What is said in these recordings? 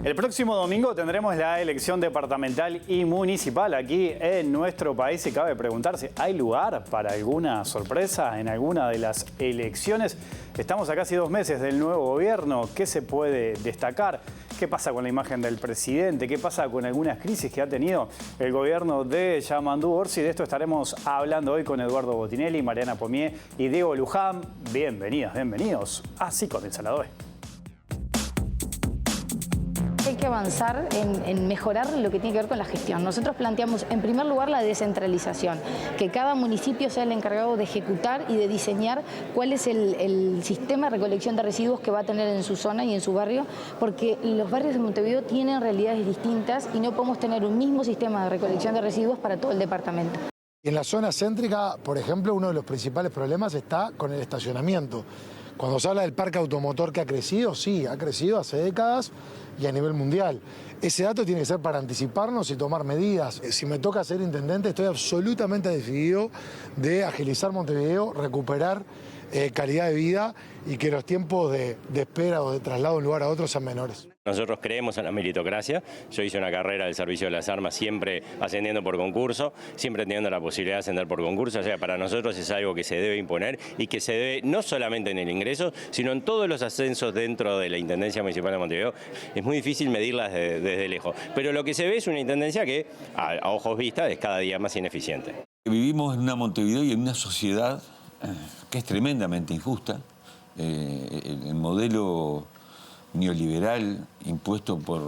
El próximo domingo tendremos la elección departamental y municipal aquí en nuestro país y cabe preguntarse, ¿hay lugar para alguna sorpresa en alguna de las elecciones? Estamos a casi 2 meses del nuevo gobierno. ¿Qué se puede destacar? ¿Qué pasa con la imagen del presidente? ¿Qué pasa con algunas crisis que ha tenido el gobierno de Yamandú Orsi? De esto estaremos hablando hoy con Eduardo Botinelli, Mariana Pomier y Diego Luján. Bienvenidas, bienvenidos. Así comienza la DOE. Hay que avanzar en mejorar lo que tiene que ver con la gestión. Nosotros planteamos, en primer lugar, la descentralización, que cada municipio sea el encargado de ejecutar y de diseñar cuál es el sistema de recolección de residuos que va a tener en su zona y en su barrio, porque los barrios de Montevideo tienen realidades distintas y no podemos tener un mismo sistema de recolección de residuos para todo el departamento. En la zona céntrica, por ejemplo, uno de los principales problemas está con el estacionamiento. Cuando se habla del parque automotor que ha crecido, sí, ha crecido hace décadas y a nivel mundial. Ese dato tiene que ser para anticiparnos y tomar medidas. Si me toca ser intendente, estoy absolutamente decidido de agilizar Montevideo, recuperar calidad de vida y que los tiempos de espera o de traslado de un lugar a otro sean menores. Nosotros creemos en la meritocracia. Yo hice una carrera del servicio de las armas siempre ascendiendo por concurso, siempre teniendo la posibilidad de ascender por concurso. O sea, para nosotros es algo que se debe imponer y que se debe no solamente en el ingreso, sino en todos los ascensos dentro de la Intendencia Municipal de Montevideo. Es muy difícil medirlas desde lejos. Pero lo que se ve es una intendencia que, a ojos vistas, es cada día más ineficiente. Vivimos en una Montevideo y en una sociedad que es tremendamente injusta. El modelo neoliberal impuesto por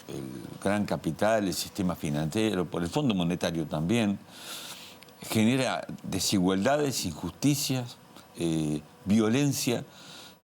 el gran capital, el sistema financiero, por el Fondo Monetario también, genera desigualdades, injusticias, violencia.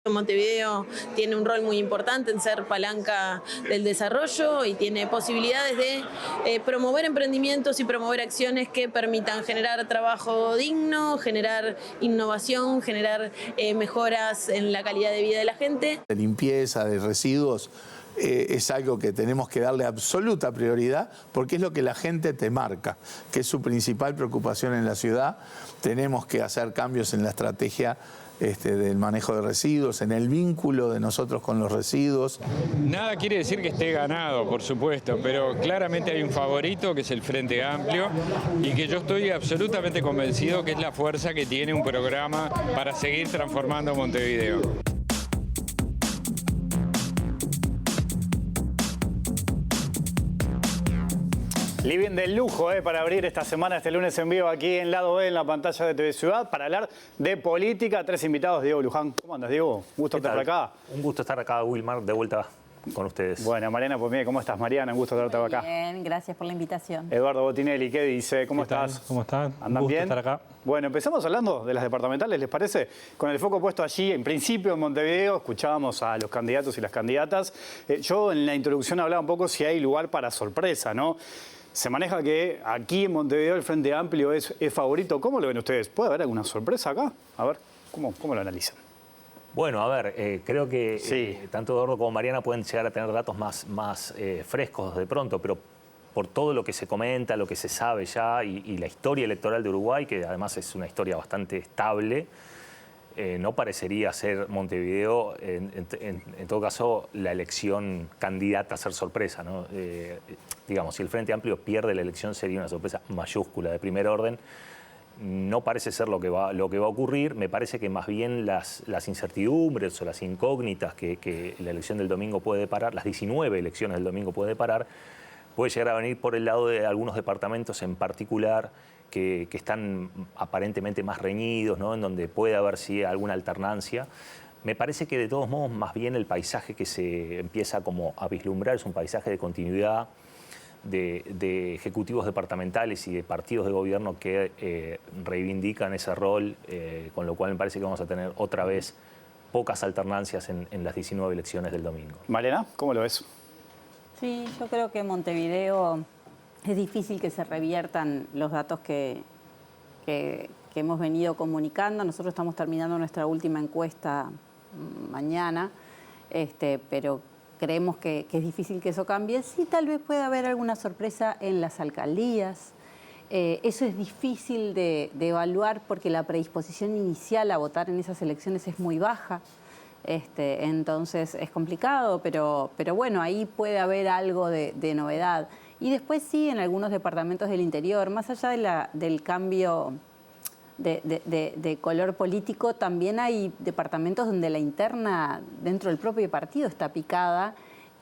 Montevideo tiene un rol muy importante en ser palanca del desarrollo y tiene posibilidades de promover emprendimientos y promover acciones que permitan generar trabajo digno, generar innovación, generar mejoras en la calidad de vida de la gente. La limpieza de residuos es algo que tenemos que darle absoluta prioridad porque es lo que la gente te marca, que es su principal preocupación en la ciudad. Tenemos que hacer cambios en la estrategia del manejo de residuos, en el vínculo de nosotros con los residuos. Nada quiere decir que esté ganado, por supuesto, pero claramente hay un favorito que es el Frente Amplio y que yo estoy absolutamente convencido que es la fuerza que tiene un programa para seguir transformando Montevideo. Living del lujo para abrir esta semana, este lunes en vivo aquí en Lado B, en la pantalla de TV Ciudad, para hablar de política. 3 invitados, Diego Luján. ¿Cómo andas, Diego? Un gusto estar acá. Un gusto estar acá, Wilmar, de vuelta con ustedes. Bueno, Mariana Pomier, ¿cómo estás, Mariana? Un gusto tenerte acá. Bien, gracias por la invitación. Eduardo Botinelli, ¿qué dice? ¿Cómo estás? ¿Cómo están? ¿Andan bien? Estar acá. Bueno, empezamos hablando de las departamentales, ¿les parece? Con el foco puesto allí, en principio en Montevideo, escuchábamos a los candidatos y las candidatas. Yo en la introducción hablaba un poco si hay lugar para sorpresa, ¿no? Se maneja que aquí en Montevideo el Frente Amplio es favorito. ¿Cómo lo ven ustedes? ¿Puede haber alguna sorpresa acá? A ver, ¿cómo lo analizan? Bueno, a ver, creo que tanto Eduardo como Mariana pueden llegar a tener datos más frescos de pronto, pero por todo lo que se comenta, lo que se sabe ya y la historia electoral de Uruguay, que además es una historia bastante estable, no parecería ser Montevideo, en todo caso, la elección candidata a ser sorpresa, ¿no? Digamos, si el Frente Amplio pierde la elección sería una sorpresa mayúscula de primer orden. No parece ser lo que va a ocurrir. Me parece que más bien las incertidumbres o las incógnitas que la elección del domingo puede deparar, las 19 elecciones del domingo puede deparar, puede llegar a venir por el lado de algunos departamentos en particular que están aparentemente más reñidos, ¿no? En donde puede haber sí alguna alternancia. Me parece que de todos modos más bien el paisaje que se empieza como a vislumbrar es un paisaje de continuidad, de ejecutivos departamentales y de partidos de gobierno que reivindican ese rol, con lo cual me parece que vamos a tener otra vez pocas alternancias en las 19 elecciones del domingo. Mariana, ¿cómo lo ves? Sí, yo creo que en Montevideo es difícil que se reviertan los datos que hemos venido comunicando. Nosotros estamos terminando nuestra última encuesta mañana, pero creemos que es difícil que eso cambie. Sí, tal vez pueda haber alguna sorpresa en las alcaldías. Eso es difícil de evaluar porque la predisposición inicial a votar en esas elecciones es muy baja. Entonces es complicado, pero bueno, ahí puede haber algo de novedad. Y después sí, en algunos departamentos del interior, más allá del cambio de color político, también hay departamentos donde la interna dentro del propio partido está picada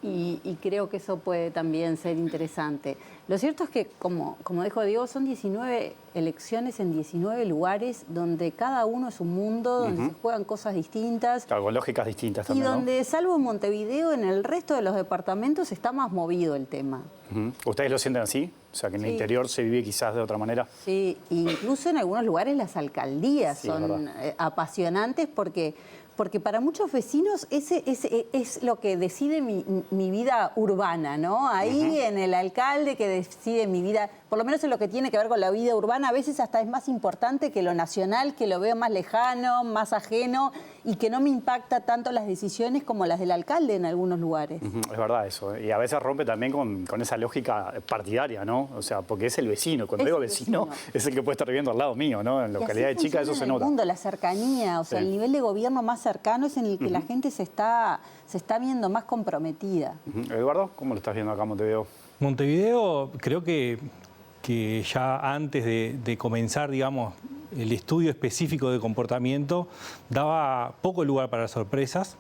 y creo que eso puede también ser interesante. Lo cierto es que, como dijo Diego, son 19 elecciones en 19 lugares donde cada uno es un mundo, donde se juegan cosas distintas. Claro, con lógicas distintas también, y donde, salvo en Montevideo, en el resto de los departamentos está más movido el tema. ¿Ustedes lo sienten así? O sea, que en el interior se vive quizás de otra manera. Sí, incluso en algunos lugares las alcaldías son apasionantes porque para muchos vecinos ese es lo que decide mi vida urbana, ¿no? Ahí en el alcalde que decide mi vida, por lo menos en lo que tiene que ver con la vida urbana, a veces hasta es más importante que lo nacional, que lo veo más lejano, más ajeno y que no me impacta tanto las decisiones como las del alcalde en algunos lugares. Es verdad eso. Y a veces rompe también con esa lógica partidaria, ¿no? O sea, porque es el vecino. Cuando digo vecino, es el que puede estar viviendo al lado mío, ¿no? En localidades chicas eso se nota. La cercanía, o sea, el nivel de gobierno más cercano es en el que la gente se está viendo más comprometida. Eduardo, ¿cómo lo estás viendo acá en Montevideo? Montevideo, creo que ya antes de comenzar, digamos, el estudio específico de comportamiento, daba poco lugar para sorpresas,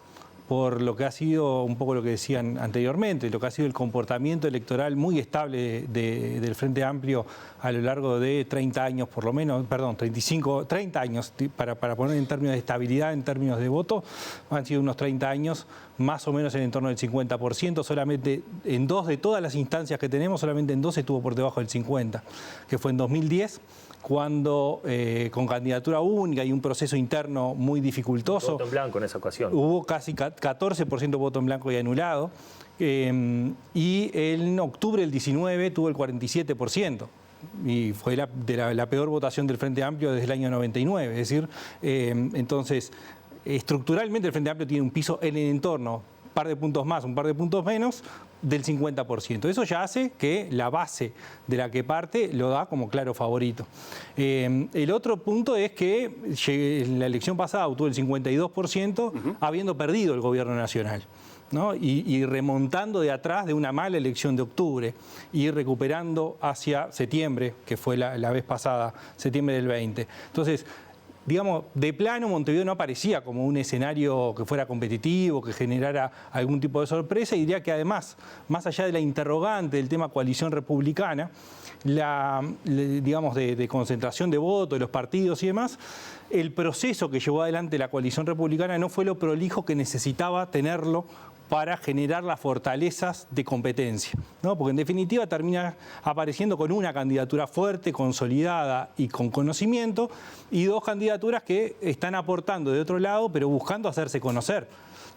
por lo que ha sido un poco lo que decían anteriormente, lo que ha sido el comportamiento electoral muy estable del Frente Amplio a lo largo de 30 años, por lo menos, perdón, 30 años, para poner en términos de estabilidad, en términos de voto, han sido unos 30 años, más o menos en torno del 50%, solamente en dos de todas las instancias que tenemos, solamente en dos estuvo por debajo del 50%, que fue en 2010, cuando con candidatura única y un proceso interno muy dificultoso. Voto en blanco en esa ocasión. Hubo casi 14% voto en blanco y anulado. Y en octubre del 19 tuvo el 47%. Y fue la peor votación del Frente Amplio desde el año 99. Es decir, entonces, estructuralmente el Frente Amplio tiene un piso en el entorno, un par de puntos más, un par de puntos menos, del 50%. Eso ya hace que la base de la que parte lo da como claro favorito. El otro punto es que en la elección pasada obtuvo el 52%, habiendo perdido el gobierno nacional, ¿no? Y remontando de atrás de una mala elección de octubre y recuperando hacia septiembre, que fue la vez pasada, septiembre del 20. Entonces, digamos, de plano Montevideo no aparecía como un escenario que fuera competitivo, que generara algún tipo de sorpresa, y diría que además, más allá de la interrogante del tema coalición republicana, digamos, de concentración de votos de los partidos y demás, el proceso que llevó adelante la coalición republicana no fue lo prolijo que necesitaba tenerlo para generar las fortalezas de competencia, ¿no? Porque en definitiva termina apareciendo con una candidatura fuerte, consolidada y con conocimiento, y dos candidaturas que están aportando de otro lado, pero buscando hacerse conocer,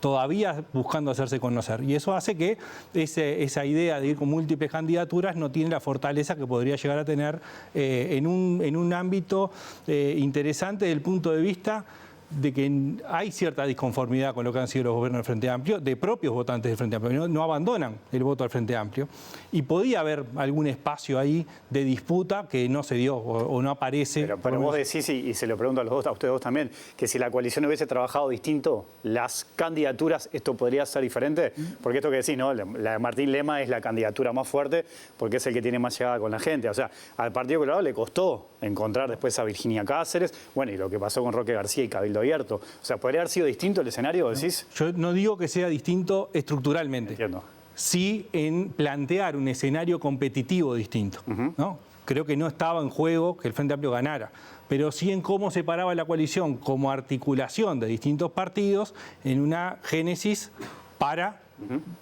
todavía buscando hacerse conocer. Y eso hace que esa idea de ir con múltiples candidaturas no tiene la fortaleza que podría llegar a tener en un ámbito interesante desde el punto de vista de que hay cierta disconformidad con lo que han sido los gobiernos del Frente Amplio, de propios votantes del Frente Amplio, no abandonan el voto al Frente Amplio, y podía haber algún espacio ahí de disputa que no se dio o no aparece. Pero vos decís, y se lo pregunto a ustedes dos también, que si la coalición hubiese trabajado distinto, las candidaturas, ¿esto podría ser diferente? Porque esto que decís, ¿no? La de Martín Lema es la candidatura más fuerte porque es el que tiene más llegada con la gente. O sea, al Partido Colorado le costó encontrar después a Virginia Cáceres, bueno, y lo que pasó con Roque García y Cabildo Abierto. O sea, ¿podría haber sido distinto el escenario, decís? Yo no digo que sea distinto estructuralmente. Entiendo. Sí en plantear un escenario competitivo distinto, ¿no? Creo que no estaba en juego que el Frente Amplio ganara, pero sí en cómo se paraba la coalición como articulación de distintos partidos en una génesis para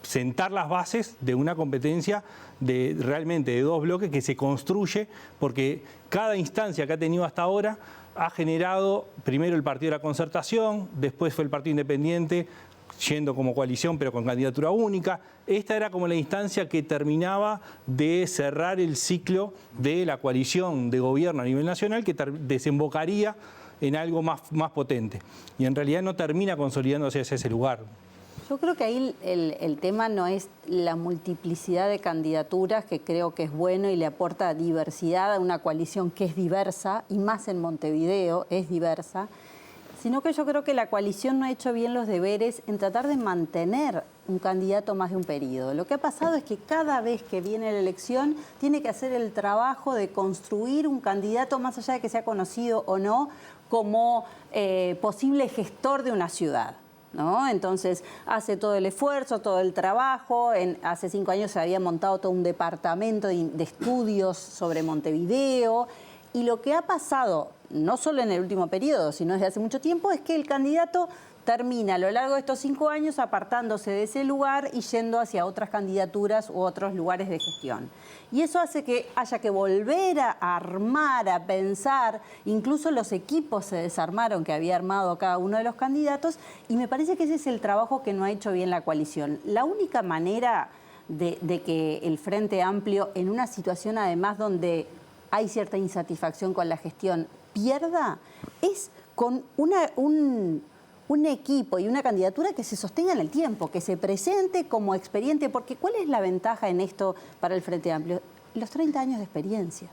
sentar las bases de una competencia realmente de dos bloques que se construye, porque cada instancia que ha tenido hasta ahora ha generado primero el Partido de la Concertación, después fue el Partido Independiente, yendo como coalición pero con candidatura única. Esta era como la instancia que terminaba de cerrar el ciclo de la coalición de gobierno a nivel nacional, que desembocaría en algo más potente. Y en realidad no termina consolidándose hacia ese lugar. Yo creo que ahí el tema no es la multiplicidad de candidaturas, que creo que es bueno y le aporta diversidad a una coalición que es diversa, y más en Montevideo es diversa, sino que yo creo que la coalición no ha hecho bien los deberes en tratar de mantener un candidato más de un periodo. Lo que ha pasado es que cada vez que viene la elección tiene que hacer el trabajo de construir un candidato, más allá de que sea conocido o no, como posible gestor de una ciudad, ¿no? Entonces hace todo el esfuerzo, todo el trabajo. Hace 5 años se había montado todo un departamento de estudios sobre Montevideo. Y lo que ha pasado, no solo en el último periodo, sino desde hace mucho tiempo, es que el candidato termina a lo largo de estos 5 años apartándose de ese lugar y yendo hacia otras candidaturas u otros lugares de gestión. Y eso hace que haya que volver a armar, a pensar. Incluso los equipos se desarmaron que había armado cada uno de los candidatos, y me parece que ese es el trabajo que no ha hecho bien la coalición. La única manera de que el Frente Amplio, en una situación además donde hay cierta insatisfacción con la gestión, pierda, es con un equipo y una candidatura que se sostenga en el tiempo, que se presente como experiente, porque ¿cuál es la ventaja en esto para el Frente Amplio? Los 30 años de experiencia.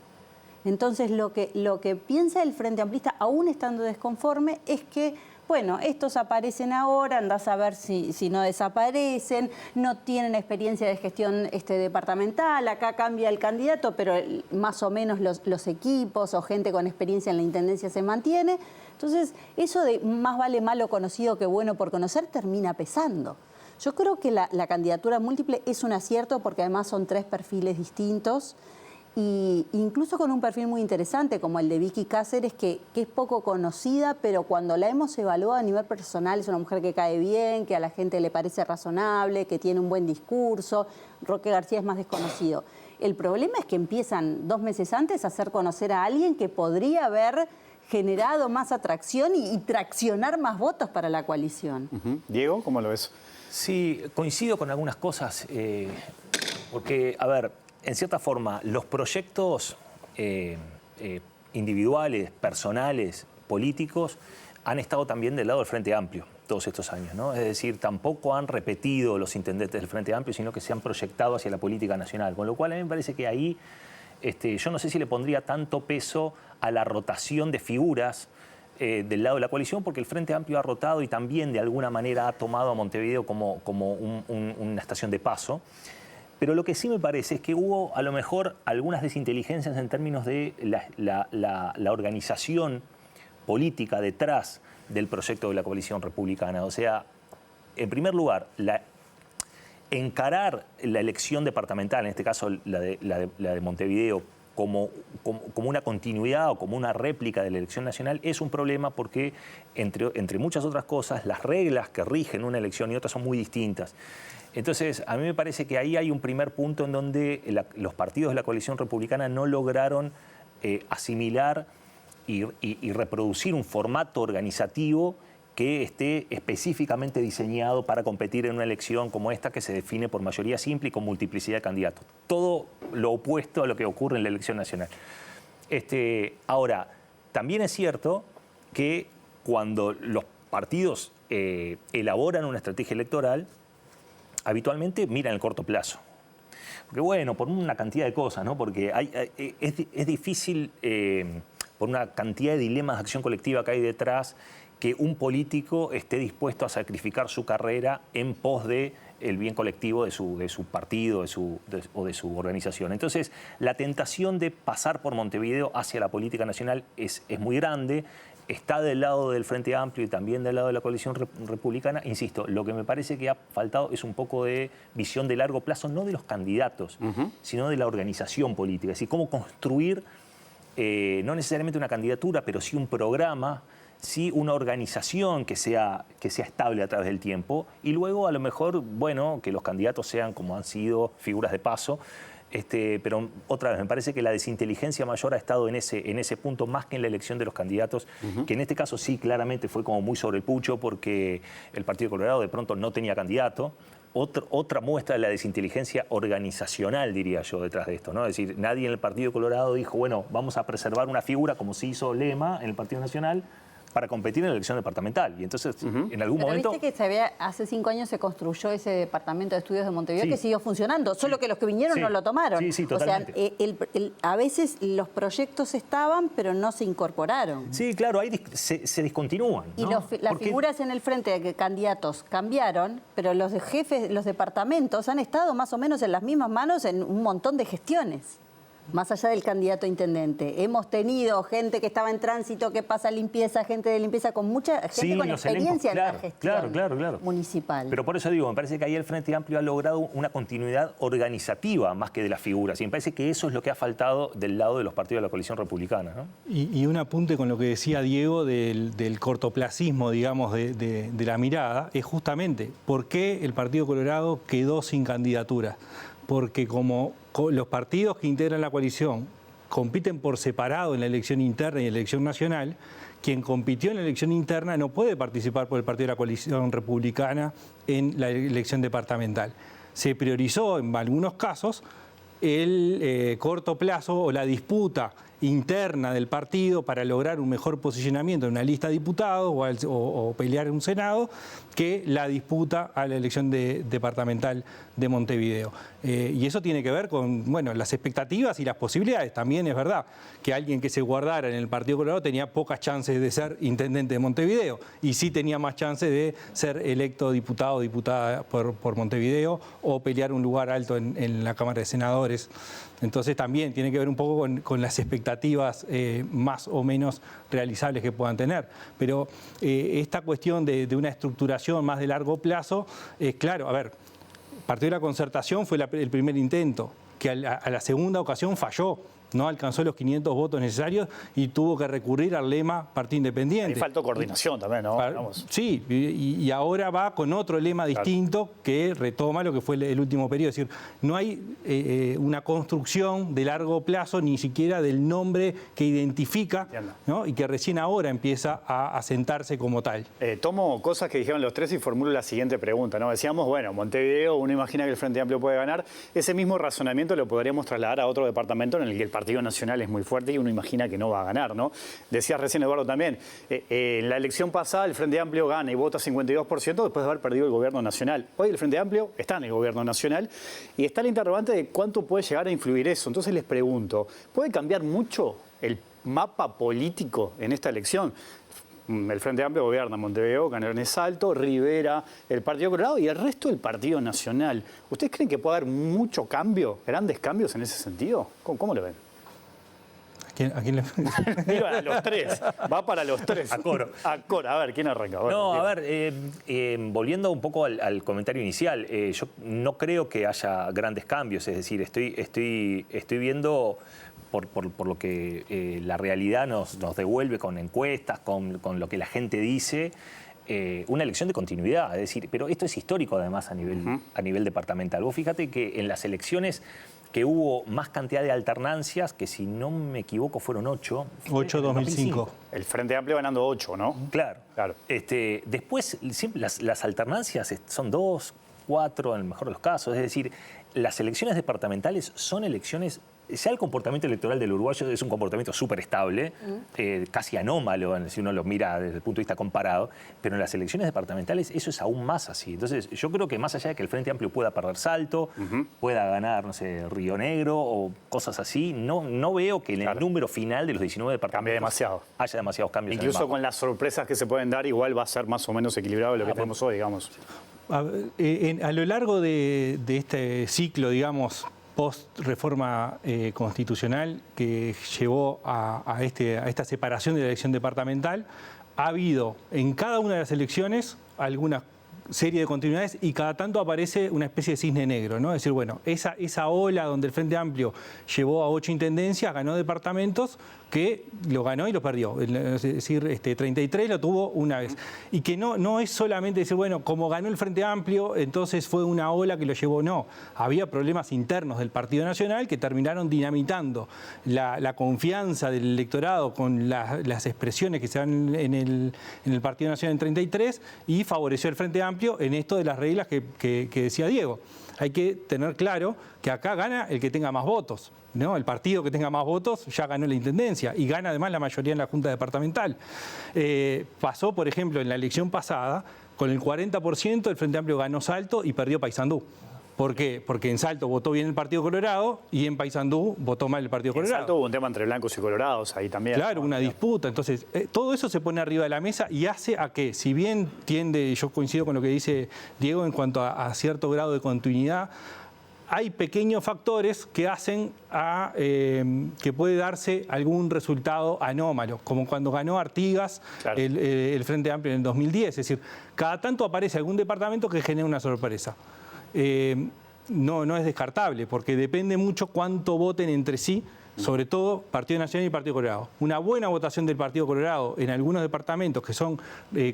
Entonces, lo que piensa el Frente Amplista, aún estando desconforme, es que, bueno, estos aparecen ahora, andás a ver si no desaparecen, no tienen experiencia de gestión departamental, acá cambia el candidato, pero más o menos los equipos o gente con experiencia en la intendencia se mantiene. Entonces, eso de más vale malo conocido que bueno por conocer termina pesando. Yo creo que la candidatura múltiple es un acierto porque además son 3 perfiles distintos, y incluso con un perfil muy interesante como el de Vicky Cáceres, que es poco conocida, pero cuando la hemos evaluado a nivel personal es una mujer que cae bien, que a la gente le parece razonable, que tiene un buen discurso. Roque García es más desconocido. El problema es que empiezan 2 meses antes a hacer conocer a alguien que podría haber generado más atracción y traccionar más votos para la coalición. Diego, ¿cómo lo ves? Sí, coincido con algunas cosas, porque, a ver, en cierta forma, los proyectos individuales, personales, políticos, han estado también del lado del Frente Amplio todos estos años, ¿no? Es decir, tampoco han repetido los intendentes del Frente Amplio, sino que se han proyectado hacia la política nacional. Con lo cual, a mí me parece que ahí, yo no sé si le pondría tanto peso a la rotación de figuras del lado de la coalición, porque el Frente Amplio ha rotado y también de alguna manera ha tomado a Montevideo como una estación de paso. Pero lo que sí me parece es que hubo a lo mejor algunas desinteligencias en términos de la organización política detrás del proyecto de la coalición republicana. O sea, en primer lugar, encarar la elección departamental, en este caso la de Montevideo, como una continuidad o como una réplica de la elección nacional es un problema porque, entre muchas otras cosas, las reglas que rigen una elección y otras son muy distintas. Entonces, a mí me parece que ahí hay un primer punto en donde los partidos de la coalición republicana no lograron asimilar y reproducir un formato organizativo que esté específicamente diseñado para competir en una elección como esta, que se define por mayoría simple y con multiplicidad de candidatos. Todo lo opuesto a lo que ocurre en la elección nacional. Ahora, también es cierto que cuando los partidos elaboran una estrategia electoral, habitualmente miran el corto plazo. Porque bueno, por una cantidad de cosas, ¿no? Porque es difícil, por una cantidad de dilemas de acción colectiva que hay detrás, que un político esté dispuesto a sacrificar su carrera en pos del bien colectivo de su partido o de su organización. Entonces, la tentación de pasar por Montevideo hacia la política nacional es muy grande. Está del lado del Frente Amplio y también del lado de la coalición republicana. Insisto, lo que me parece que ha faltado es un poco de visión de largo plazo, no de los candidatos, sino de la organización política. Es decir, cómo construir, no necesariamente una candidatura, pero sí un programa, sí una organización que sea estable a través del tiempo. Y luego, a lo mejor, bueno, que los candidatos sean, como han sido, figuras de paso. Pero otra vez, me parece que la desinteligencia mayor ha estado en ese punto más que en la elección de los candidatos, que en este caso sí claramente fue como muy sobre el pucho porque el Partido Colorado de pronto no tenía candidato. Otra muestra de la desinteligencia organizacional, diría yo, detrás de esto, ¿no? Es decir, nadie en el Partido Colorado dijo, bueno, vamos a preservar una figura como se hizo Lema en el Partido Nacional, para competir en la elección departamental. Y entonces, en algún Pero momento... viste que hace 5 años se construyó ese departamento de estudios de Montevideo Sí. que siguió funcionando, solo que los que vinieron Sí. no lo tomaron. Sí, totalmente. O sea, a veces los proyectos estaban, pero no se incorporaron. Sí, claro, ahí se discontinúan. Y ¿no? las Porque- figuras en el frente de candidatos cambiaron, pero los jefes, los departamentos han estado más o menos en las mismas manos en un montón de gestiones. Más allá del candidato a intendente. Hemos tenido gente que estaba en tránsito, que pasa limpieza, gente de limpieza, con mucha gente Sí, con los experiencia elencos, en la gestión claro. municipal. Pero por eso digo, me parece que ahí el Frente Amplio ha logrado una continuidad organizativa más que de las figuras. Y me parece que eso es lo que ha faltado del lado de los partidos de la coalición republicana, ¿no? Y un apunte con lo que decía Diego del cortoplacismo, digamos, de la mirada, es justamente por qué el Partido Colorado quedó sin candidatura. Porque como los partidos que integran la coalición compiten por separado en la elección interna y en la elección nacional, quien compitió en la elección interna no puede participar por el partido de la coalición republicana en la elección departamental. Se priorizó en algunos casos el corto plazo o la disputa interna del partido para lograr un mejor posicionamiento en una lista de diputados o pelear en un Senado que la disputa a la elección departamental de Montevideo. Y eso tiene que ver con las expectativas y las posibilidades. También es verdad que alguien que se guardara en el Partido Colorado tenía pocas chances de ser intendente de Montevideo y sí tenía más chances de ser electo diputado o diputada por Montevideo o pelear un lugar alto en la Cámara de Senadores. Entonces también tiene que ver un poco con las expectativas más o menos realizables que puedan tener. Pero esta cuestión de una estructuración más de largo plazo, claro, a ver, el Partido de la Concertación fue el primer intento, que a la segunda ocasión falló. No alcanzó los 500 votos necesarios y tuvo que recurrir al lema Partido Independiente. Ahí faltó coordinación también, ¿no? Vamos. Sí, y ahora va con otro lema distinto que retoma lo que fue el último periodo. Es decir, no hay una construcción de largo plazo ni siquiera del nombre que identifica, ¿no? Y que recién ahora empieza a sentarse como tal. Tomo cosas que dijeron los tres y formulo la siguiente pregunta, ¿no? Decíamos, bueno, Montevideo, uno imagina que el Frente Amplio puede ganar. Ese mismo razonamiento lo podríamos trasladar a otro departamento en el que el Partido Nacional es muy fuerte y uno imagina que no va a ganar, ¿no? Decías recién, Eduardo, también, en la elección pasada el Frente Amplio gana y vota 52% después de haber perdido el gobierno nacional. Hoy el Frente Amplio está en el gobierno nacional y está el interrogante de cuánto puede llegar a influir eso. Entonces les pregunto, ¿puede cambiar mucho el mapa político en esta elección? El Frente Amplio gobierna Montevideo, Canelones Salto, Rivera, el Partido Colorado y el resto del Partido Nacional. ¿Ustedes creen que puede haber mucho cambio, grandes cambios en ese sentido? ¿Cómo lo ven? ¿A quién le... Digo, a los tres. Va para los tres. A coro. A coro. A ver, ¿quién arranca? Bueno, no, a ver, volviendo un poco al comentario inicial, yo no creo que haya grandes cambios. Es decir, estoy viendo... Por lo que la realidad nos devuelve con encuestas, con lo que la gente dice, una elección de continuidad. Es decir, pero esto es histórico además a nivel departamental. Vos fíjate que en las elecciones que hubo más cantidad de alternancias, que si no me equivoco fueron 8. 8 2005. El Frente Amplio ganando 8, ¿no? Claro. Después siempre las alternancias son 2, 4 en el mejor de los casos. Es decir, las elecciones departamentales son elecciones... Ya el comportamiento electoral del uruguayo es un comportamiento súper estable, casi anómalo si uno lo mira desde el punto de vista comparado, pero en las elecciones departamentales eso es aún más así. Entonces yo creo que más allá de que el Frente Amplio pueda perder Salto, pueda ganar, no sé, Río Negro o cosas así, no veo que en el número final de los 19 departamentos cambie demasiado. Haya demasiados cambios. Incluso con las sorpresas que se pueden dar, igual va a ser más o menos equilibrado lo que tenemos hoy, digamos. A lo largo de este ciclo, digamos, post-reforma constitucional que llevó a esta separación de la elección departamental, ha habido en cada una de las elecciones alguna serie de continuidades y cada tanto aparece una especie de cisne negro, ¿no? Es decir, bueno, esa ola donde el Frente Amplio llevó a 8 intendencias, ganó departamentos, que lo ganó y lo perdió. Es decir, 33 lo tuvo una vez. Y que no es solamente decir, bueno, como ganó el Frente Amplio, entonces fue una ola que lo llevó. No, había problemas internos del Partido Nacional que terminaron dinamitando la confianza del electorado con las expresiones que se dan en el Partido Nacional en 33 y favoreció el Frente Amplio en esto de las reglas que decía Diego. Hay que tener claro que acá gana el que tenga más votos, ¿no? El partido que tenga más votos ya ganó la intendencia. diferencia y gana además la mayoría en la Junta Departamental. Pasó, por ejemplo, en la elección pasada, con el 40% el Frente Amplio ganó Salto y perdió Paysandú. ¿Por qué? Porque en Salto votó bien el Partido Colorado y en Paysandú votó mal el Partido Colorado. En Salto hubo un tema entre blancos y colorados ahí también. Claro, una disputa. Entonces, todo eso se pone arriba de la mesa y hace a que, si bien tiende, yo coincido con lo que dice Diego en cuanto a cierto grado de continuidad, hay pequeños factores que hacen a que puede darse algún resultado anómalo, como cuando ganó Artigas el Frente Amplio en el 2010. Es decir, cada tanto aparece algún departamento que genera una sorpresa. No es descartable, porque depende mucho cuánto voten entre sí, sobre todo Partido Nacional y Partido Colorado. Una buena votación del Partido Colorado en algunos departamentos que son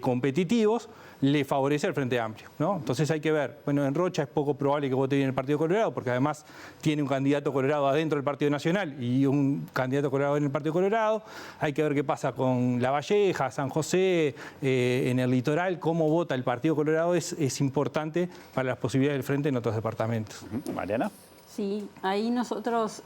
competitivos le favorece al Frente Amplio, ¿no? Entonces hay que ver. Bueno, en Rocha es poco probable que vote bien el Partido Colorado, porque además tiene un candidato colorado adentro del Partido Nacional y un candidato colorado en el Partido Colorado. Hay que ver qué pasa con La Valleja, San José, en el litoral, cómo vota el Partido Colorado es importante para las posibilidades del Frente en otros departamentos. Mariana. Sí, ahí nosotros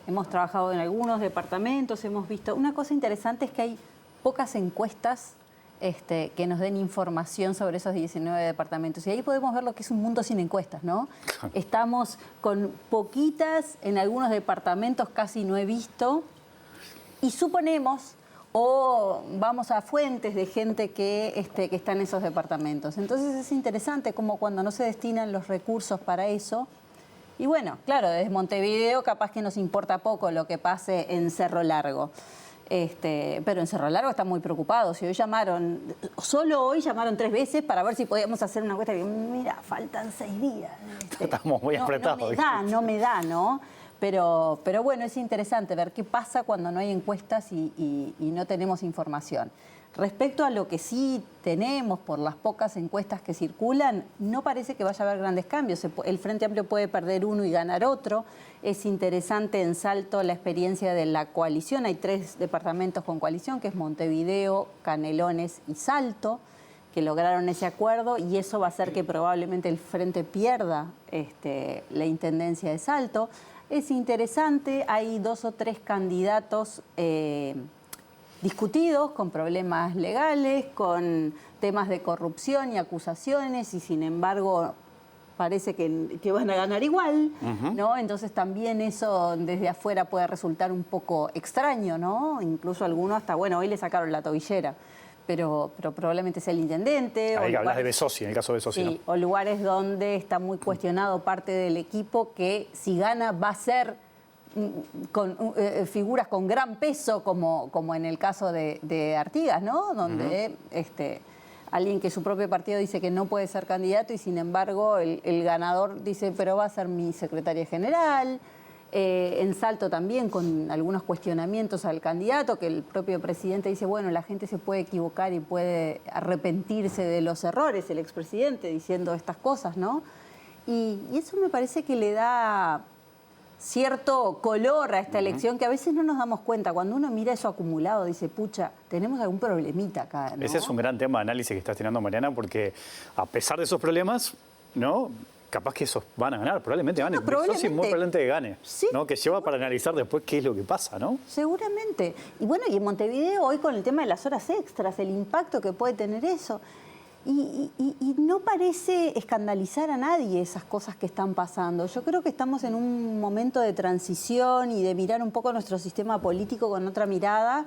hemos trabajado en algunos departamentos, hemos visto... Una cosa interesante es que hay pocas encuestas que nos den información sobre esos 19 departamentos. Y ahí podemos ver lo que es un mundo sin encuestas, ¿no? Estamos con poquitas, en algunos departamentos casi no he visto, y suponemos, o vamos a fuentes de gente que está en esos departamentos. Entonces es interesante como cuando no se destinan los recursos para eso. Y bueno, claro, desde Montevideo capaz que nos importa poco lo que pase en Cerro Largo. Pero en Cerro Largo están muy preocupados. Y hoy llamaron, solo hoy llamaron 3 veces para ver si podíamos hacer una encuesta. Y mira, faltan 6 días. Estamos muy apretados. No me da, ¿no? Pero bueno, es interesante ver qué pasa cuando no hay encuestas y no tenemos información. Respecto a lo que sí tenemos por las pocas encuestas que circulan, no parece que vaya a haber grandes cambios. El Frente Amplio puede perder uno y ganar otro. Es interesante en Salto la experiencia de la coalición. Hay 3 departamentos con coalición, que es Montevideo, Canelones y Salto, que lograron ese acuerdo, y eso va a hacer que probablemente el Frente pierda la intendencia de Salto. Es interesante, hay 2 o 3 candidatos discutidos, con problemas legales, con temas de corrupción y acusaciones, y sin embargo parece que van a ganar igual, ¿no? Entonces también eso desde afuera puede resultar un poco extraño, ¿no? Incluso algunos hasta, bueno, hoy le sacaron la tobillera, pero probablemente sea el intendente. Ahí hablas de Besossi, en el caso de Besossi, sí, ¿no? O lugares donde está muy cuestionado parte del equipo que si gana va a ser con figuras con gran peso, como en el caso de Artigas, ¿no? Donde alguien que su propio partido dice que no puede ser candidato y sin embargo el ganador dice, pero va a ser mi secretaria general. En Salto también con algunos cuestionamientos al candidato, que el propio presidente dice, bueno, la gente se puede equivocar y puede arrepentirse de los errores, el expresidente diciendo estas cosas, ¿no? Y eso me parece que le da cierto color a esta elección que a veces no nos damos cuenta. Cuando uno mira eso acumulado, dice, pucha, tenemos algún problemita acá, ¿no? Ese es un gran tema de análisis que estás tirando, Mariana, porque a pesar de esos problemas, ¿no? Capaz que esos van a ganar, probablemente ganen. Besossi muy probablemente gane, sí, ¿no? Que lleva para analizar después qué es lo que pasa, ¿no? Seguramente. Y bueno, y en Montevideo hoy con el tema de las horas extras, el impacto que puede tener eso. Y no parece escandalizar a nadie esas cosas que están pasando. Yo creo que estamos en un momento de transición y de mirar un poco nuestro sistema político con otra mirada.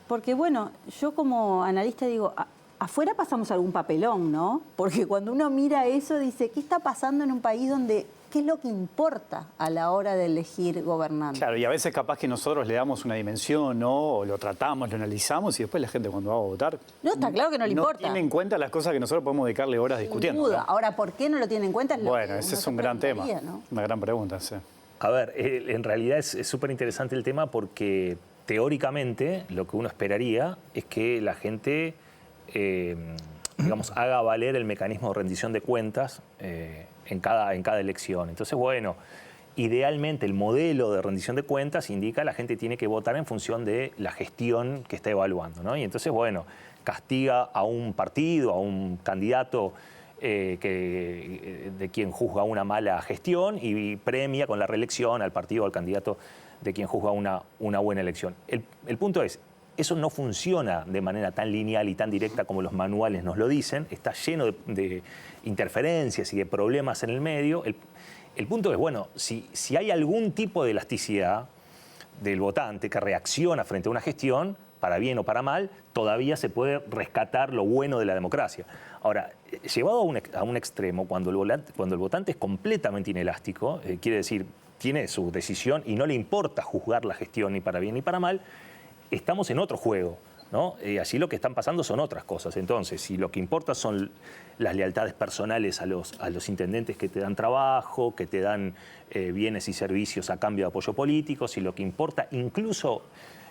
Porque bueno, yo como analista digo, afuera pasamos algún papelón, ¿no? Porque cuando uno mira eso dice, ¿qué está pasando en un país donde... ¿Qué es lo que importa a la hora de elegir gobernantes? Claro, y a veces capaz que nosotros le damos una dimensión, ¿no? O lo tratamos, lo analizamos y después la gente cuando va a votar... No, está claro que no le importa. No tiene en cuenta las cosas que nosotros podemos dedicarle horas discutiendo. Sin duda. ¿no? Ahora, ¿por qué no lo tiene en cuenta? Bueno, ese es un gran tema, ¿no? Una gran pregunta, sí. A ver, en realidad es súper interesante el tema porque teóricamente lo que uno esperaría es que la gente, digamos, haga valer el mecanismo de rendición de cuentas en cada elección. Entonces, bueno, idealmente el modelo de rendición de cuentas indica que la gente tiene que votar en función de la gestión que está evaluando, ¿no? Y entonces, bueno, castiga a un partido, a un candidato de quien juzga una mala gestión y premia con la reelección al partido o al candidato de quien juzga una buena elección. El punto es, eso no funciona de manera tan lineal y tan directa como los manuales nos lo dicen, está lleno de interferencias y de problemas en el medio. El punto es, bueno, si hay algún tipo de elasticidad del votante que reacciona frente a una gestión, para bien o para mal, todavía se puede rescatar lo bueno de la democracia. Ahora, llevado a un extremo, cuando el votante es completamente inelástico, quiere decir, tiene su decisión y no le importa juzgar la gestión ni para bien ni para mal, estamos en otro juego, ¿no? Allí lo que están pasando son otras cosas. Entonces, si lo que importa son las lealtades personales a los intendentes que te dan trabajo, que te dan bienes y servicios a cambio de apoyo político, si lo que importa incluso,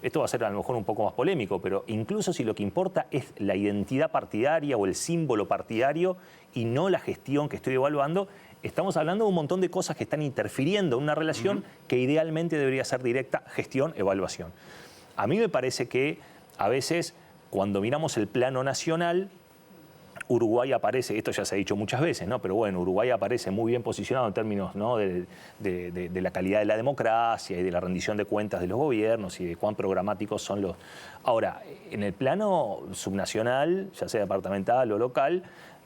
esto va a ser a lo mejor un poco más polémico, pero incluso si lo que importa es la identidad partidaria o el símbolo partidario y no la gestión que estoy evaluando, estamos hablando de un montón de cosas que están interfiriendo en una relación que idealmente debería ser directa, gestión-evaluación. A mí me parece que a veces cuando miramos el plano nacional, Uruguay aparece, esto ya se ha dicho muchas veces, ¿no? Pero bueno, Uruguay aparece muy bien posicionado en términos, ¿no?, de la calidad de la democracia y de la rendición de cuentas de los gobiernos y de cuán programáticos son los... Ahora, en el plano subnacional, ya sea departamental o local,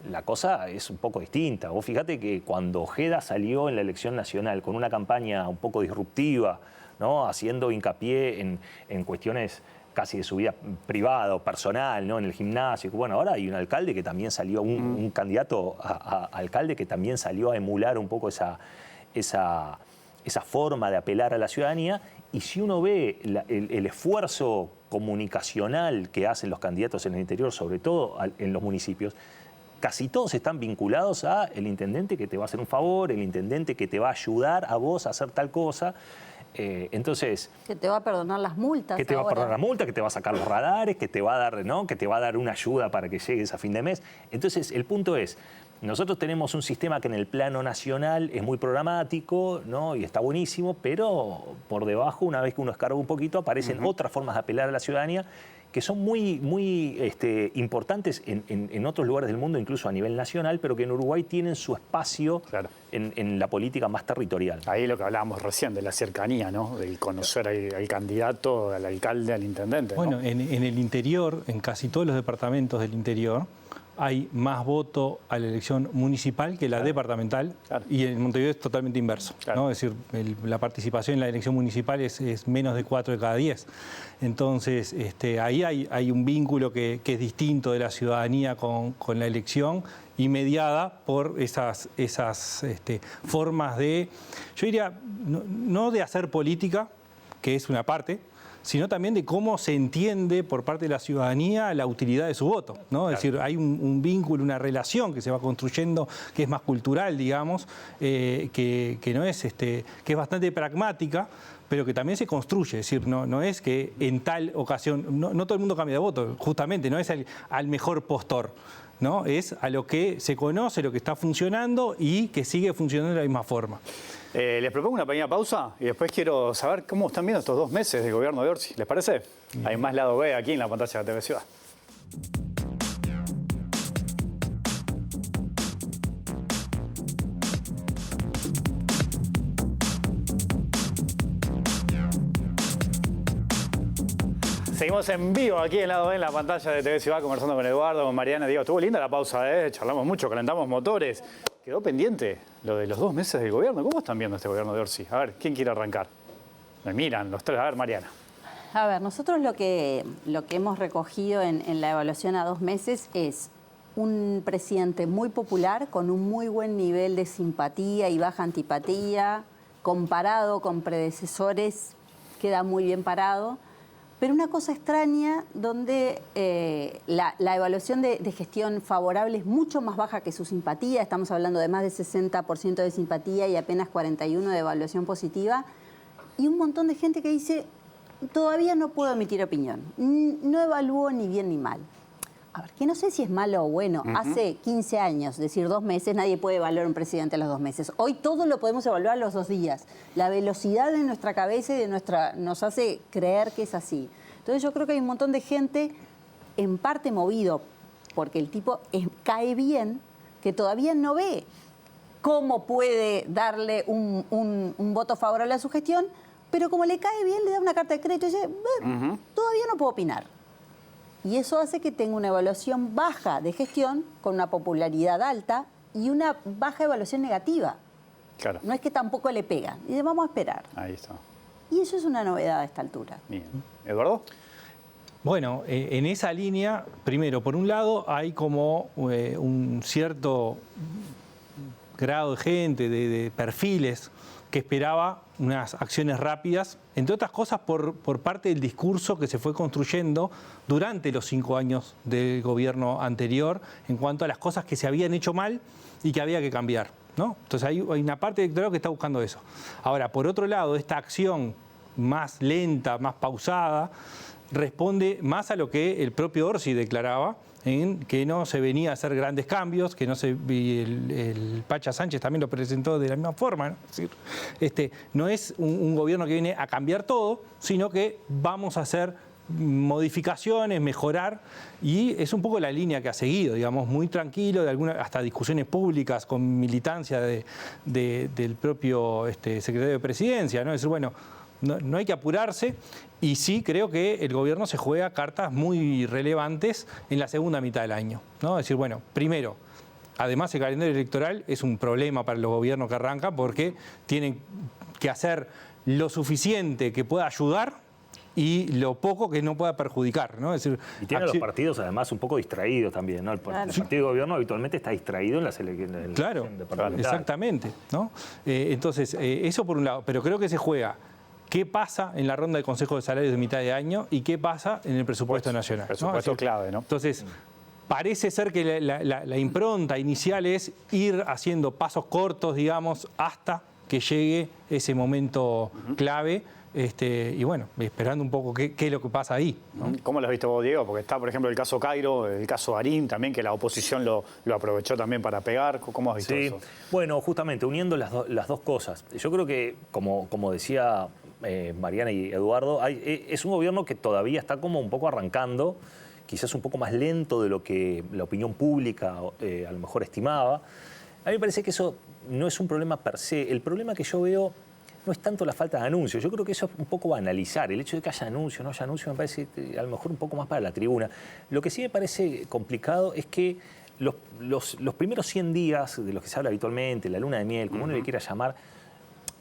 la cosa es un poco distinta. Vos fíjate que cuando Ojeda salió en la elección nacional con una campaña un poco disruptiva, ¿no?, haciendo hincapié en cuestiones casi de su vida privada o personal, ¿no?, en el gimnasio. Bueno, ahora hay un alcalde que también salió, un candidato a alcalde que también salió a emular un poco esa forma de apelar a la ciudadanía. Y si uno ve el esfuerzo comunicacional que hacen los candidatos en el interior, sobre todo en los municipios, casi todos están vinculados a el intendente que te va a hacer un favor, el intendente que te va a ayudar a vos a hacer tal cosa. Entonces, que te va a perdonar las multas. Que te va a perdonar las multas, que te va a sacar los radares, que te va a dar, ¿no?, que te va a dar una ayuda para que llegues a fin de mes. Entonces, el punto es, nosotros tenemos un sistema que en el plano nacional es muy programático, ¿no?, y está buenísimo, pero por debajo, una vez que uno escarba un poquito, aparecen otras formas de apelar a la ciudadanía que son muy importantes en otros lugares del mundo, incluso a nivel nacional, pero que en Uruguay tienen su espacio en la política más territorial. Ahí lo que hablábamos recién, de la cercanía, ¿no?, del conocer al candidato, al alcalde, al intendente, ¿no? Bueno, en el interior, en casi todos los departamentos del interior, hay más voto a la elección municipal que la departamental, y en Montevideo es totalmente inverso, ¿no? Es decir, la participación en la elección municipal es menos de 4 de cada 10. Entonces, ahí hay un vínculo que es distinto de la ciudadanía con la elección y mediada por esas formas de, yo diría, no de hacer política, que es una parte, sino también de cómo se entiende por parte de la ciudadanía la utilidad de su voto, ¿no? Es decir, hay un vínculo, una relación que se va construyendo, que es más cultural, digamos, que no es, que es bastante pragmática, pero que también se construye. Es decir, no es que en tal ocasión, no todo el mundo cambia de voto, justamente, no es al mejor postor, ¿no? Es a lo que se conoce, lo que está funcionando y que sigue funcionando de la misma forma. Les propongo una pequeña pausa y después quiero saber cómo están viendo estos 2 meses del gobierno de Orsi. ¿Les parece? Hay más lado B aquí en la pantalla de TV Ciudad. Seguimos en vivo aquí en lado B en la pantalla de TV Ciudad, conversando con Eduardo, con Mariana. Digo, estuvo linda la pausa, charlamos mucho, calentamos motores. Quedó pendiente lo de los 2 meses del gobierno. ¿Cómo están viendo este gobierno de Orsi? A ver, ¿quién quiere arrancar? Me miran los tres. A ver, Mariana. A ver, nosotros lo que hemos recogido en la evaluación a 2 meses es un presidente muy popular, con un muy buen nivel de simpatía y baja antipatía, comparado con predecesores, queda muy bien parado. Pero una cosa extraña donde la evaluación de gestión favorable es mucho más baja que su simpatía. Estamos hablando de más de 60% de simpatía y apenas 41% de evaluación positiva. Y un montón de gente que dice, todavía no puedo emitir opinión. No evalúo ni bien ni mal. A ver, que no sé si es malo o bueno. Hace 15 años, es decir, 2 meses, nadie puede evaluar a un presidente a los 2 meses. Hoy todo lo podemos evaluar a los 2 días. La velocidad de nuestra cabeza y nos hace creer que es así. Entonces yo creo que hay un montón de gente, en parte movido, porque el tipo cae bien, que todavía no ve cómo puede darle un voto favorable a su gestión, pero como le cae bien, le da una carta de crédito y dice, todavía no puedo opinar. Y eso hace que tenga una evaluación baja de gestión, con una popularidad alta y una baja evaluación negativa. Claro. No es que tampoco le pegan. Y dice, vamos a esperar. Ahí está. Y eso es una novedad a esta altura. Bien. ¿Eduardo? Bueno, en esa línea, primero, por un lado, hay como un cierto grado de gente, de perfiles, que esperaba unas acciones rápidas, entre otras cosas por parte del discurso que se fue construyendo durante los 5 años del gobierno anterior en cuanto a las cosas que se habían hecho mal y que había que cambiar, ¿no? Entonces hay una parte del electorado que está buscando eso. Ahora, por otro lado, esta acción más lenta, más pausada, responde más a lo que el propio Orsi declaraba, en que no se venía a hacer grandes cambios, que no se, el Pacha Sánchez también lo presentó de la misma forma, ¿no? Es decir, no es un gobierno que viene a cambiar todo, sino que vamos a hacer modificaciones, mejorar, y es un poco la línea que ha seguido, digamos, muy tranquilo, de algunas hasta discusiones públicas con militancia del propio secretario de Presidencia, ¿no? Es decir, bueno, no hay que apurarse, y sí creo que el gobierno se juega cartas muy relevantes en la segunda mitad del año, ¿no? Es decir, bueno, primero, además el calendario electoral es un problema para los gobiernos que arrancan porque tienen que hacer lo suficiente que pueda ayudar y lo poco que no pueda perjudicar, ¿no? Es decir, y tienen los partidos además un poco distraídos también, ¿no? El partido de gobierno habitualmente está distraído en las elecciones. Claro, exactamente, ¿no? Entonces, eso por un lado, pero creo que se juega qué pasa en la ronda de Consejo de Salarios de mitad de año y qué pasa en el presupuesto nacional. Presupuesto, ¿no? Clave, ¿no? Entonces, parece ser que la impronta inicial es ir haciendo pasos cortos, digamos, hasta que llegue ese momento clave. Y bueno, esperando un poco qué es lo que pasa ahí, ¿no? ¿Cómo lo has visto vos, Diego? Porque está, por ejemplo, el caso Cairo, el caso Arín también, que la oposición lo aprovechó también para pegar. ¿Cómo has visto eso? Bueno, justamente, uniendo las dos cosas. Yo creo que, como decía Mariana y Eduardo, es un gobierno que todavía está como un poco arrancando, quizás un poco más lento de lo que la opinión pública a lo mejor estimaba. A mí me parece que eso no es un problema per se. El problema que yo veo no es tanto la falta de anuncios. Yo creo que eso es un poco banalizar. El hecho de que haya anuncios, no haya anuncios, me parece a lo mejor un poco más para la tribuna. Lo que sí me parece complicado es que los primeros 100 días de los que se habla habitualmente, la luna de miel, como uno le quiera llamar,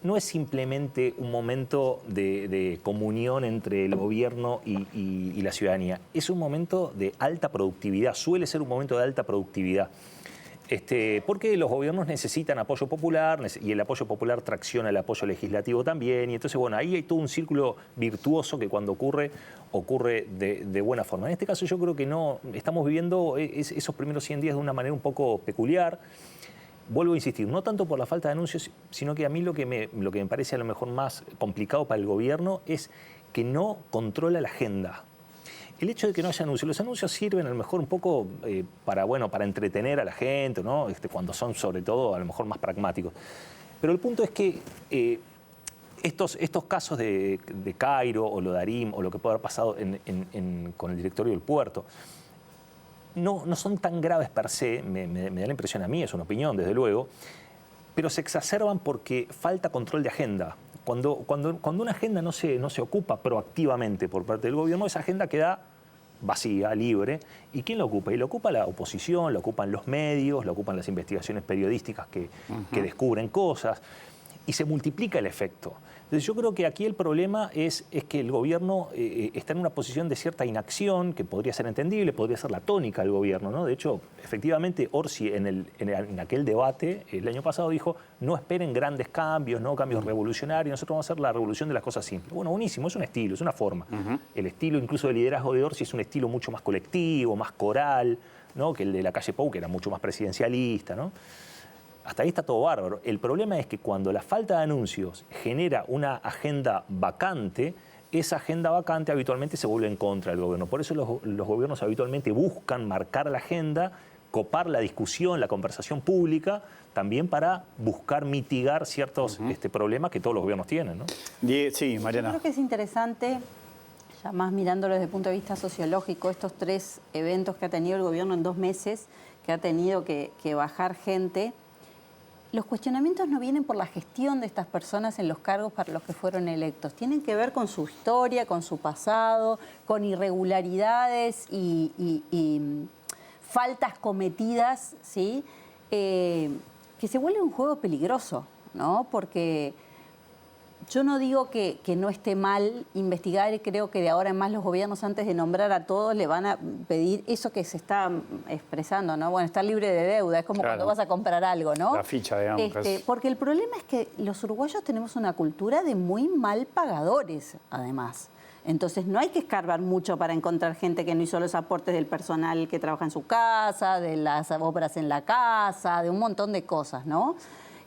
no es simplemente un momento de comunión entre el gobierno y la ciudadanía. Es un momento de alta productividad, suele ser un momento de alta productividad. Porque los gobiernos necesitan apoyo popular y el apoyo popular tracciona el apoyo legislativo también. Y entonces, bueno, ahí hay todo un círculo virtuoso que cuando ocurre de buena forma. En este caso yo creo que no, estamos viviendo esos primeros 100 días de una manera un poco peculiar. Vuelvo a insistir, no tanto por la falta de anuncios, sino que a mí lo que me parece a lo mejor más complicado para el gobierno es que no controla la agenda. El hecho de que no haya anuncios, los anuncios sirven a lo mejor un poco para entretener a la gente, ¿no? Cuando son sobre todo a lo mejor más pragmáticos. Pero el punto es que estos casos de Cairo o lo de Arim o lo que puede haber pasado con el directorio del puerto no son tan graves per se, me da la impresión a mí, es una opinión desde luego, pero se exacerban porque falta control de agenda. Cuando una agenda no se ocupa proactivamente por parte del gobierno, esa agenda queda vacía, libre. ¿Y quién la ocupa? Y la ocupa la oposición, la ocupan los medios, la ocupan las investigaciones periodísticas que descubren cosas, y se multiplica el efecto. Entonces yo creo que aquí el problema es que el gobierno está en una posición de cierta inacción, que podría ser entendible, podría ser la tónica del gobierno, ¿no? De hecho, efectivamente, Orsi en aquel debate el año pasado dijo, no esperen grandes cambios, no cambios revolucionarios, nosotros vamos a hacer la revolución de las cosas simples. Bueno, buenísimo, es un estilo, es una forma. El estilo incluso de liderazgo de Orsi es un estilo mucho más colectivo, más coral, ¿no? Que el de la calle Pou, que era mucho más presidencialista, ¿no? Hasta ahí está todo bárbaro. El problema es que cuando la falta de anuncios genera una agenda vacante, esa agenda vacante habitualmente se vuelve en contra del gobierno. Por eso los gobiernos habitualmente buscan marcar la agenda, copar la discusión, la conversación pública, también para buscar mitigar ciertos problemas que todos los gobiernos tienen, ¿no? Sí, Mariana. Yo creo que es interesante, ya más mirándolo desde el punto de vista sociológico, estos 3 eventos que ha tenido el gobierno en 2 meses, que ha tenido que bajar gente. los cuestionamientos no vienen por la gestión de estas personas en los cargos para los que fueron electos. Tienen que ver con su historia, con su pasado, con irregularidades y faltas cometidas, ¿sí? Que se vuelve un juego peligroso, ¿no? Porque yo no digo que no esté mal investigar, y creo que de ahora en más los gobiernos, antes de nombrar a todos, le van a pedir eso que se está expresando, ¿no? Bueno, estar libre de deuda, es como cuando vas a comprar algo, ¿no? La ficha, digamos. Porque el problema es que los uruguayos tenemos una cultura de muy mal pagadores, además. Entonces no hay que escarbar mucho para encontrar gente que no hizo los aportes del personal que trabaja en su casa, de las obras en la casa, de un montón de cosas, ¿no?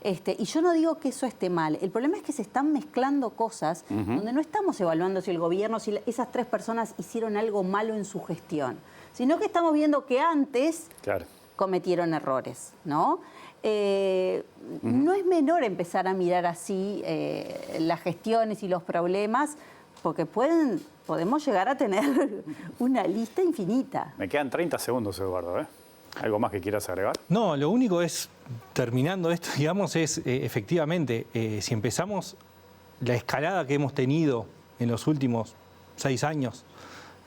Y yo no digo que eso esté mal. El problema es que se están mezclando cosas donde no estamos evaluando si el gobierno, si esas 3 personas hicieron algo malo en su gestión, sino que estamos viendo que antes cometieron errores, ¿no? No es menor empezar a mirar así las gestiones y los problemas, porque podemos llegar a tener una lista infinita. Me quedan 30 segundos, Eduardo, ¿eh? ¿Algo más que quieras agregar? No, lo único es, terminando esto, digamos, es efectivamente, si empezamos la escalada que hemos tenido en los últimos 6 años,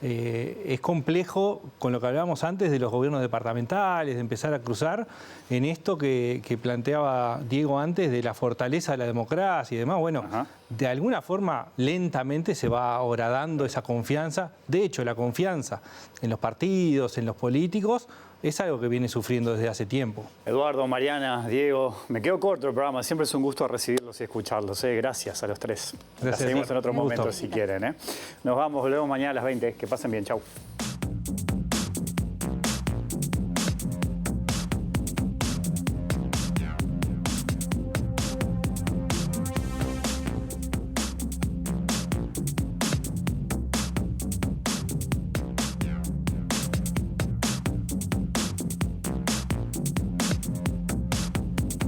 es complejo, con lo que hablábamos antes de los gobiernos departamentales, de empezar a cruzar en esto que planteaba Diego antes de la fortaleza de la democracia y demás. Bueno, de alguna forma lentamente se va horadando esa confianza. De hecho, la confianza en los partidos, en los políticos, es algo que viene sufriendo desde hace tiempo. Eduardo, Mariana, Diego, me quedo corto el programa. Siempre es un gusto recibirlos y escucharlos. Gracias a los 3. La seguimos en otro momento si quieren. Nos vamos, volvemos mañana a las 20. Que pasen bien. Chau.